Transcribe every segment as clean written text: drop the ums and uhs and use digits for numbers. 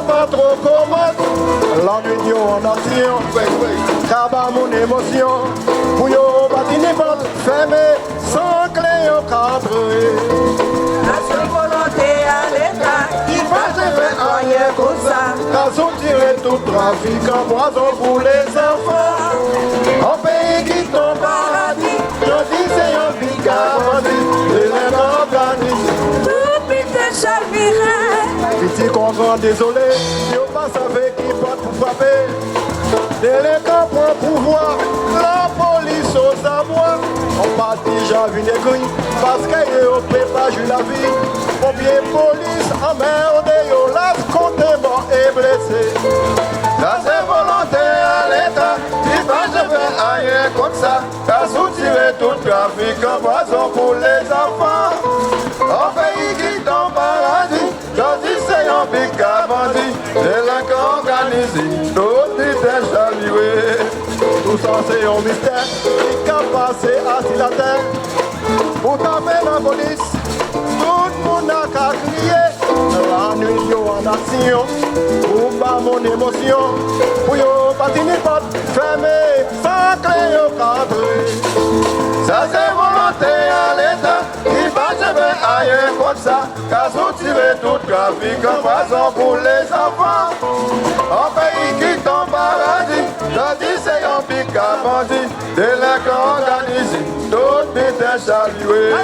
ça pas trop commode. L'ennui yo en action, cabas mon émotion. Pour yo bâtir les portes fermées, sans clé au cadre. La seule volonté à l'État, il va se faire rien comme ça. T'as sortiré tout trafic en poison pour les enfants. En pays qui tombe paradis, je dis c'est un bicarbonate, les lèvres organisées. Tout pite chavirait. Petit comprend, désolé, si on passe avec qui porte pour frapper. Délinquant prend pouvoir, la police aux abois. On pas déjà vu des grilles, parce qu'ils ont préparé la vie. Combien police emmerdé, yo las compté mort et blessé. Ça c'est volonté à l'État, il va se faire rien comme ça. T'as soutiré tout le trafic en poison pour les enfants. En pays qui tombe paradis, j'en dis c'est un bicarbonate, délinquant organisé, d'autres disent chalué. Tout ça c'est un mystère, qui a passé assis la terre. Pour taper la police, tout le monde a qu'à crier. La nuit yo en action, pour bas mon émotion. Pour yo patiner porte fermée, sans clé au cadre. Ça c'est volonté à l'État, il va se faire rien comme ça. Car soutirer tout trafic en poison pour les enfants. En pays qui tombe paradis, je dis c'est un bicarbonate, délinquant organisé, d'autres bien salués.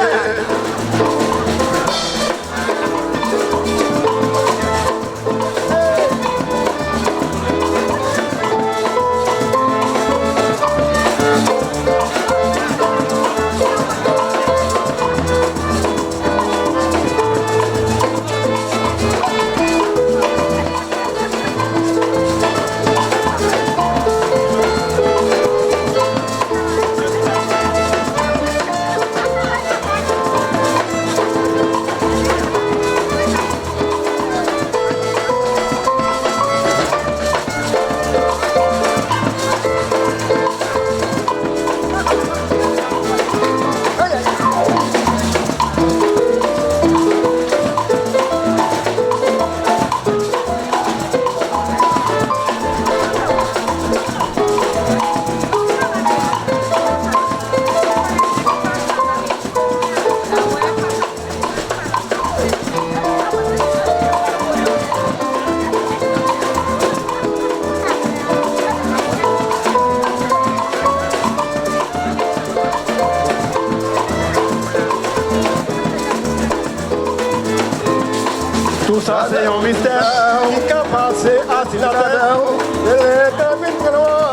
Tout ça c'est un mystère qui a passé assis la terre. Et les cabines que l'on,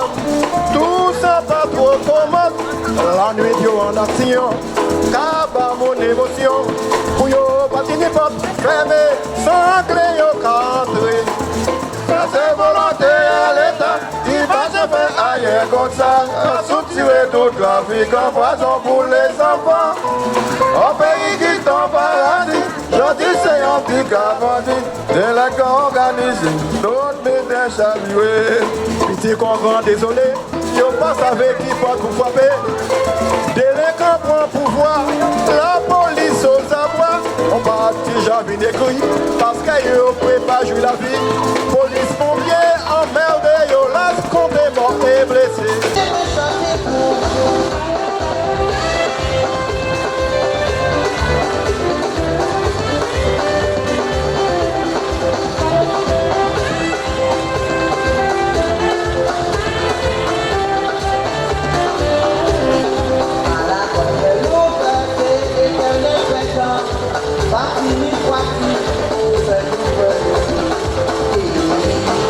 tout ça pas trop commode. La nuit yo en action, cabas mon émotion. Pour yo patiner porte fermée, sans clé au cadre. Ça c'est volonté à l'État, il va se faire rien comme ça. Soutirer tout le trafic en poison pour les enfants. En pays qui tombe paradis, je dis c'est un bicarbonate, délinquant organisé, d'autres bien salués. Petit comprend, désolé, yo passe avec qui porte pour frapper. Délinquant prend pouvoir, la police aux abois. On va déjà venir écrit, parce qu'ils ont préparé la vie. Police pompier emmerdé, yo las compté mort et blessé.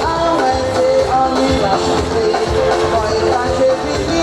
Arrêtez en y va chanter, quand il va chez lui.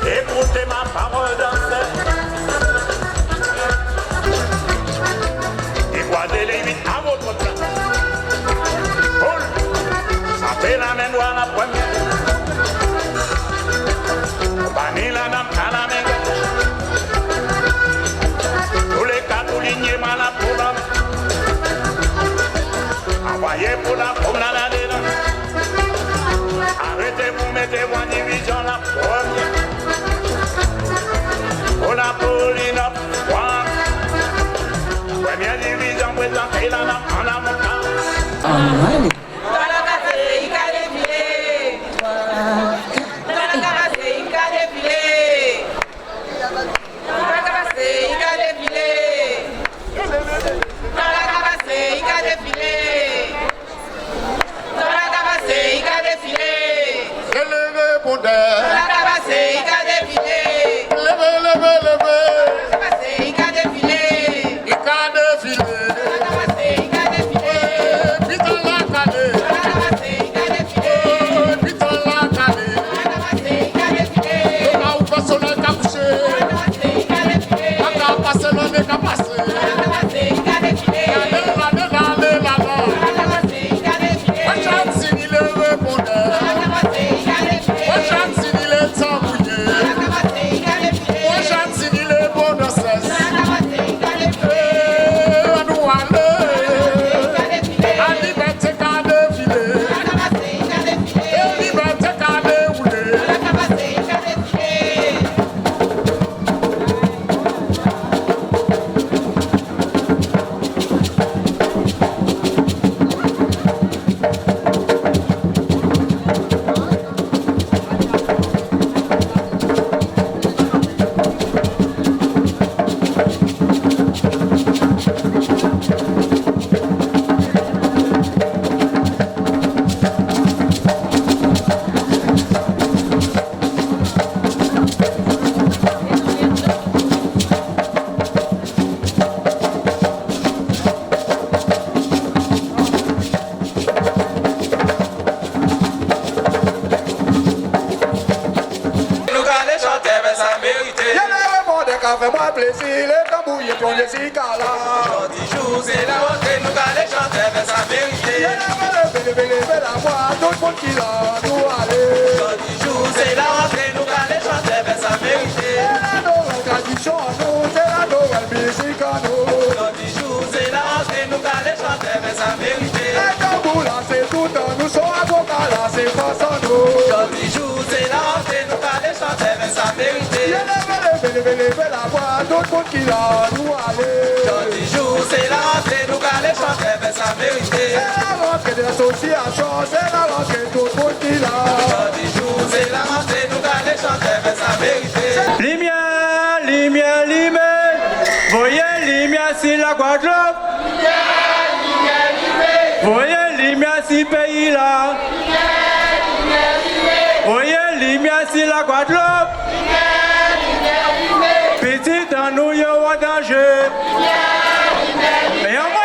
Écoutez ma parole danseur. Dévoilez les 8 à votre place. Ça fait la main droite la première. Banni la dame à la main gauche. Tous les quatre lignes mal à programme. Envoyez pour la promenade dedans. Arrêtez-vous, mettez-vous en division la première. Pour la Pauline, première division présentée la dame en la montagne. Dans la case, il a défilé. Dans la case, il a défilé. Dans la case, il a défilé. Dans la case, il a défilé. Dans la case, il a défilé. Dans la case, il a défilé. Fais-moi plaisir, les tambouilles pour les cigala. Aujourd'hui jour, c'est la rentrée, nous allons chanter vers sa vérité. Levez la voix, tout le monde qui l'a, nous allez. Aujourd'hui jour, c'est la rentrée, nous allons chanter vers sa vérité. C'est la nouvelle tradition, nous, c'est la nouvelle musique à nous. Aujourd'hui jour, c'est la rentrée, nous allons chanter vers sa vérité. Les tambours là, c'est tout un, nous sommes avocats là, c'est pas sans nous. Aujourd'hui jour, c'est la rentrée, nous allons chanter vers sa vérité. Levez la voix, tout le monde qui l'a, nous allez. Aujourd'hui jour, jours, c'est la rentrée, nous allons chanter, mais ça mérite. C'est la rentrée de l'association, c'est la rentrée tout le monde qui l'a. Aujourd'hui jour, c'est la rentrée, nous allons chanter, mais ça mérite. Lumière, lumière, lumière, voyez lumière sur la Guadeloupe. Voyez lumière sur le pays là. Voyez lumière sur la Guadeloupe. Petit dans nous, il y a un danger. Y'a moi.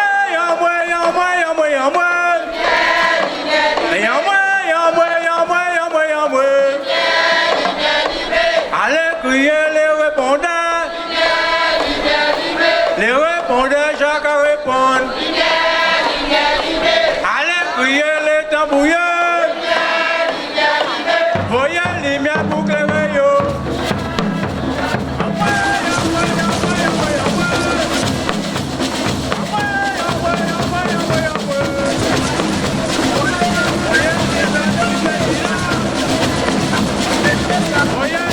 Allez crier les répondants. Les répondants, chacun répond. Allez crier les tambouilleurs. Voyez les lumières pour clairer yo. Voyez